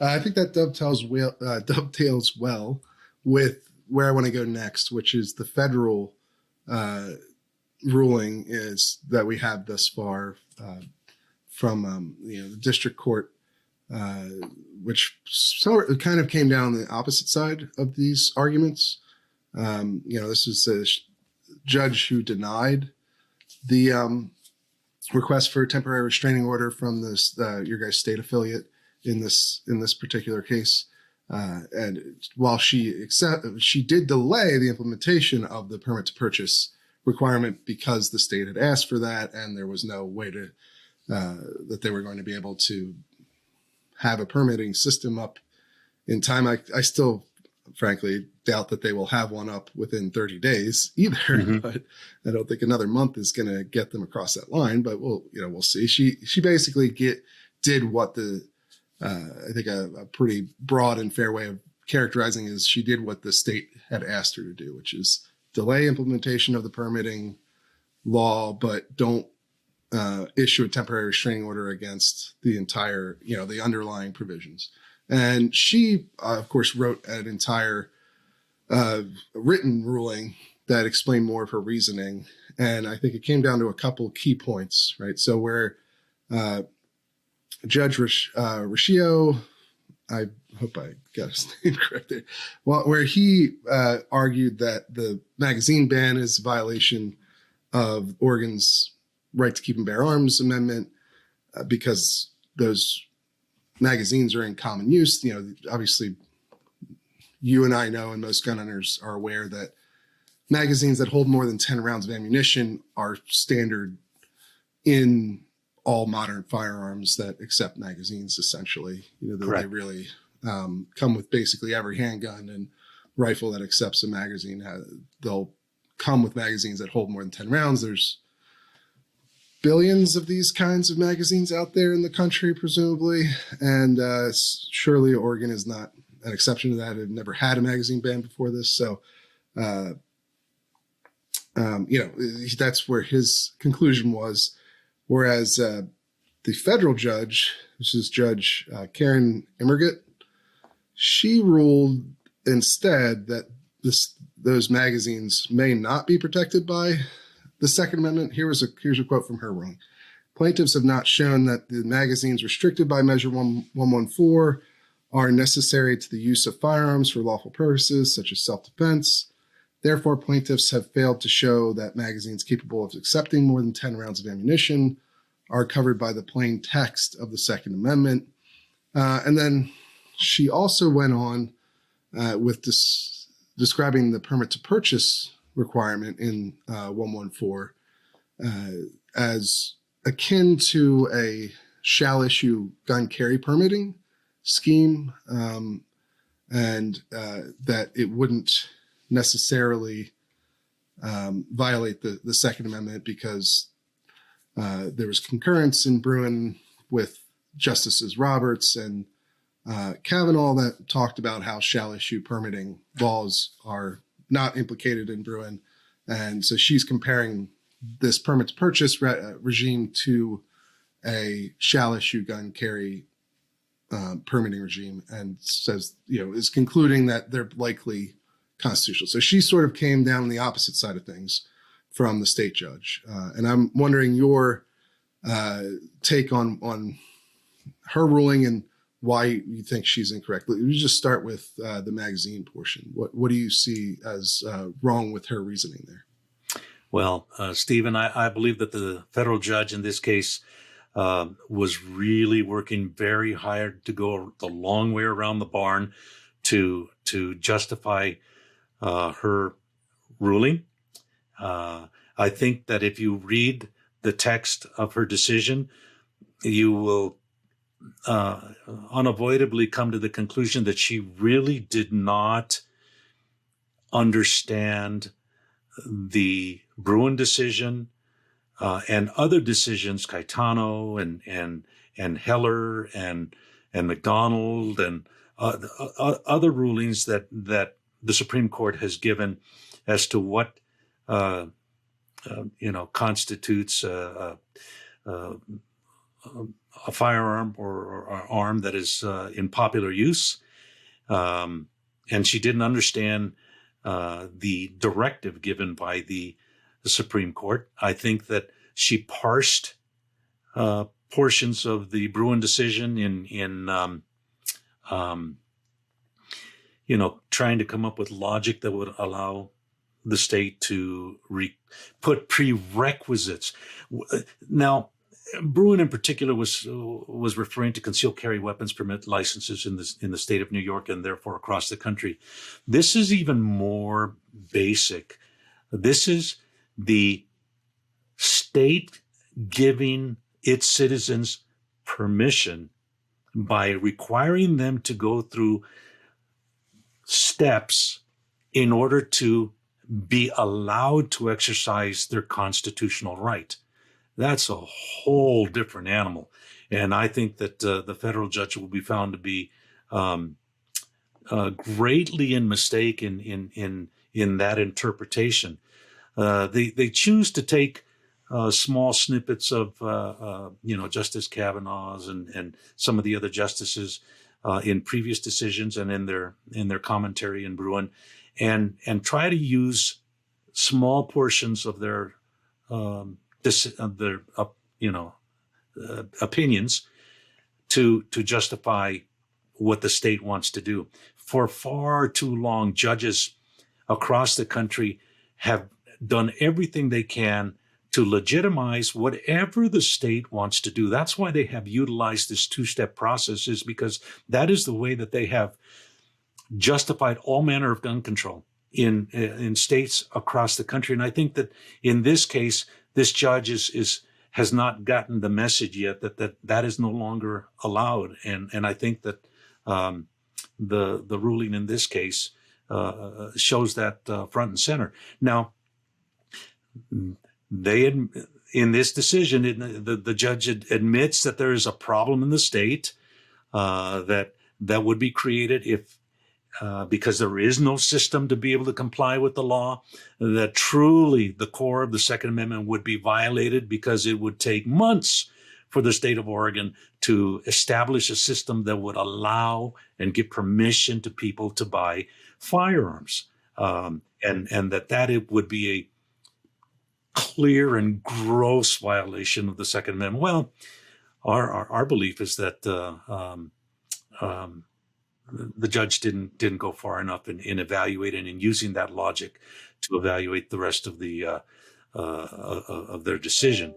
I think that dovetails well with where I want to go next, which is the federal uh, ruling is that we have thus far from the district court, uh, which sort of kind of came down the opposite side of these arguments. This is a judge who denied the request for a temporary restraining order from this your guys' state affiliate in this particular case. And while she did delay the implementation of the permit to purchase requirement because the state had asked for that, and there was no way to that they were going to be able to have a permitting system up in time. I still, frankly, doubt that they will have one up within 30 days either. Mm-hmm. But I don't think another month is going to get them across that line. But we'll see. She basically did what I think a pretty broad and fair way of characterizing is she did what the state had asked her to do, which is delay implementation of the permitting law, but don't issue a temporary restraining order against the entire, the underlying provisions. And she, of course, wrote an entire written ruling that explained more of her reasoning. And I think it came down to a couple key points, right? So where Judge Riccio, I hope I got his name correct there, where he argued that the magazine ban is a violation of Oregon's right to keep and bear arms amendment because those magazines are in common use. Obviously, you and I know, and most gun owners are aware that magazines that hold more than 10 rounds of ammunition are standard in all modern firearms that accept magazines, essentially. They really come with basically every handgun and rifle that accepts a magazine. They'll come with magazines that hold more than 10 rounds. There's billions of these kinds of magazines out there in the country, presumably. And surely Oregon is not an exception to that. It never had a magazine ban before this. So, that's where his conclusion was. Whereas the federal judge, which is Judge Karen Immergut, she ruled instead that those magazines may not be protected by the Second Amendment. Here's a quote from her ruling. Plaintiffs have not shown that the magazines restricted by Measure 114 are necessary to the use of firearms for lawful purposes, such as self-defense. Therefore, plaintiffs have failed to show that magazines capable of accepting more than 10 rounds of ammunition are covered by the plain text of the Second Amendment. And then she also went on with describing the permit to purchase requirement in 114 as akin to a shall issue gun carry permitting scheme, and that it wouldn't necessarily violate the Second Amendment because there was concurrence in Bruin with Justices Roberts and Kavanaugh that talked about how shall issue permitting laws are not implicated in Bruin. And so she's comparing this permit to purchase regime to a shall issue gun carry permitting regime, and says, is concluding that they're likely constitutional. So she sort of came down on the opposite side of things from the state judge. And I'm wondering your take on her ruling and why you think she's incorrect. Let me just start with the magazine portion. What do you see as wrong with her reasoning there? Well, Stephen, I believe that the federal judge in this case was really working very hard to go the long way around the barn to justify her ruling. I think that if you read the text of her decision, you will unavoidably come to the conclusion that she really did not understand the Bruin decision and other decisions, Caetano and Heller and McDonald and other rulings that the Supreme Court has given as to what constitutes a a firearm or arm that is in popular use. And she didn't understand the directive given by the Supreme Court. I think that she parsed portions of the Bruin decision in trying to come up with logic that would allow the state to put prerequisites. Now, Bruin in particular was referring to concealed carry weapons permit licenses in the state of New York and therefore across the country. This is even more basic. This is the state giving its citizens permission by requiring them to go through steps in order to be allowed to exercise their constitutional right. That's a whole different animal. And I think that the federal judge will be found to be greatly in mistake in that interpretation. They choose to take small snippets of Justice Kavanaugh's and some of the other justices in previous decisions and in their commentary in Bruin, and try to use small portions of their opinions to justify what the state wants to do. For far too long, judges across the country have done everything they can to legitimize whatever the state wants to do. That's why they have utilized this two-step process, is because that is the way that they have justified all manner of gun control in states across the country. And I think that in this case, this judge has not gotten the message yet that is no longer allowed. And I think that the ruling in this case shows that front and center. Now, in this decision, the judge admits that there is a problem in the state that would be created if because there is no system to be able to comply with the law, that truly the core of the Second Amendment would be violated because it would take months for the state of Oregon to establish a system that would allow and give permission to people to buy firearms, and that it would be a clear and gross violation of the Second Amendment. Well, our belief is that the judge didn't go far enough in evaluating and using that logic to evaluate the rest of the of their decision.